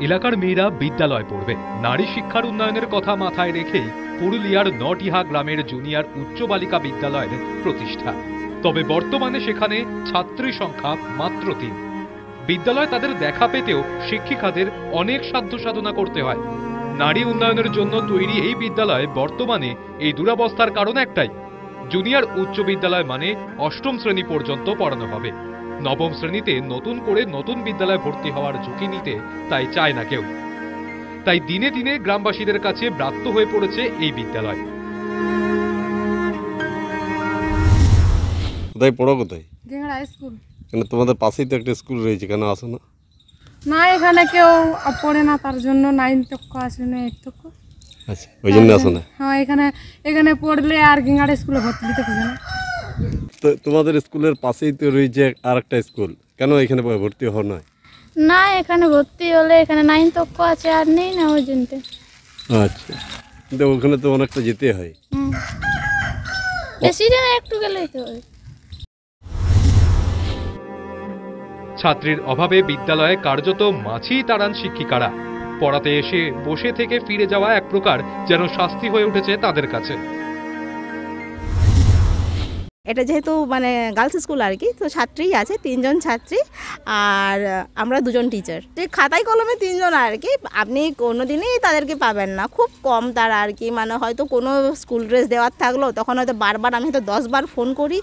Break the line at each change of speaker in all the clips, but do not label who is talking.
এলাকার মেয়েরা বিদ্যালয় পড়বে, নারী শিক্ষার উন্নয়নের কথা মাথায় রেখেই পুরুলিয়ার নটিহা গ্রামের জুনিয়র উচ্চ বালিকা বিদ্যালয়ের প্রতিষ্ঠা। তবে বর্তমানে সেখানে ছাত্রী সংখ্যা মাত্র ৩। বিদ্যালয়ে তাদের দেখা পেতেও শিক্ষিকাদের অনেক সাধ্য সাধনা করতে হয়। নারী উন্নয়নের জন্য তৈরি এই বিদ্যালয়ে বর্তমানে এই দুরবস্থার কারণ একটাই, জুনিয়র উচ্চ বিদ্যালয় মানে অষ্টম শ্রেণী পর্যন্ত পড়ানো হবে। নবম শ্রেণীতে নতুন করে নতুন বিদ্যালয়ে ভর্তি হওয়ার ঝুঁকি নিতে তাই চায় না কেউ। তাই দিনে দিনে গ্রামবাসীদের কাছে ব্রাত্য হয়ে পড়েছে এই বিদ্যালয়।
কোথায় পড়ো? কোথায়?
গেংড়া স্কুল।
কেন তোমাদের পাশেই তো একটা স্কুল রয়েছে, কেন আসো না?
না, এখানে কেউ পড়ে না, তার জন্য 9 তক আসে না, 8 তক।
আচ্ছা, ওই জন্য আসো না?
হ্যাঁ, এখানে পড়লে আর গেংড়া স্কুলে ভর্তি দিতে হবে না।
তো তোমাদের স্কুলের পাশেই তো রয়েছে আর একটা স্কুল, কেন এখানে ভর্তি হও না?
না, এখানে ভর্তি হলে এখানে 9 তক আছে, আর নেই না ওই জন্য।
আচ্ছা, কিন্তু ওখানে তো অনেকটা যেতে হয়।
বেশি না, একটু গেলেই তো হয়।
ছাত্রীর অভাবে বিদ্যালয়ে কার্যত মাছি তাড়ান শিক্ষিকারা। পড়াতে এসে বসে থেকে ফিরে যাওয়া এক প্রকার যেন শাস্তি হয়ে উঠেছে তাদের কাছে।
এটা যেহেতু মানে গার্লস স্কুল আর কি, তো ছাত্রী আছে 3 জন ছাত্রী, আর আমরা 2 জন টিচার। যে খাতায় কলমে 3 জন আর কি, আপনি কোনো দিনই তাদেরকে পাবেন না, খুব কম তারা আর কি। মানে হয়তো কোনো স্কুল ড্রেস দেওয়ার থাকলো, তখন হয়তো বারবার আমি হয়তো 10 বার ফোন করি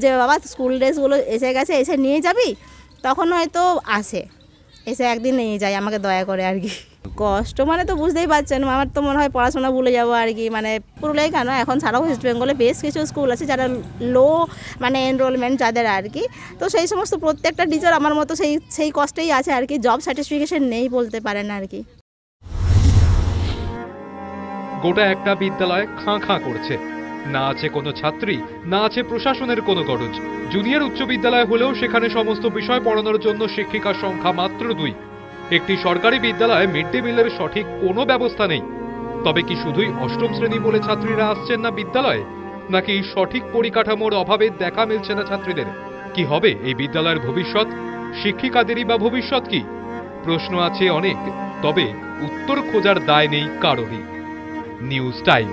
যে বাবা স্কুল ড্রেসগুলো এসে গেছে, এসে নিয়ে যাবি, তখন হয়তো আসে, এসে একদিন নিয়ে যায় আমাকে দয়া করে আর কি। কষ্ট মানে তো বুঝতেই পারছেন, আমার তো মনে হয় পড়াশোনা ভুলে যাবো আর কি। মানে পুরুলিয়ায় কেন, এখন সারা ওয়েস্ট বেঙ্গলে বেশ কিছু স্কুল আছে যারা লো মানে এনরোলমেন্ট যাদের আর কি, তো সেই সমস্ত প্রত্যেকটা টিচার আমার মতো সেই কষ্টেই আছে আর কি। জব সার্টিফিকেশন নেই বলতে পারেন আর কি।
গোটা একটা বিদ্যালয় খাঁ খাঁ করছে, না আছে কোনো ছাত্রী, না আছে প্রশাসনের কোনো গরজ। জুনিয়র উচ্চ বিদ্যালয় হলেও সেখানে সমস্ত বিষয় পড়ানোর জন্য শিক্ষিকার সংখ্যা মাত্র 2। একটি সরকারি বিদ্যালয়ে মিড ডে মিলের সঠিক কোনো ব্যবস্থা নেই। তবে কি শুধুই অষ্টম শ্রেণী বলে ছাত্রীরা আসছেন না বিদ্যালয়ে, নাকি সঠিক পরিকাঠামোর অভাবে দেখা মিলছে না ছাত্রীদের? কি হবে এই বিদ্যালয়ের ভবিষ্যৎ? শিক্ষিকাদেরই বা ভবিষ্যৎ কি? প্রশ্ন আছে অনেক, তবে উত্তর খোঁজার দায় নেই কারোরই। News time.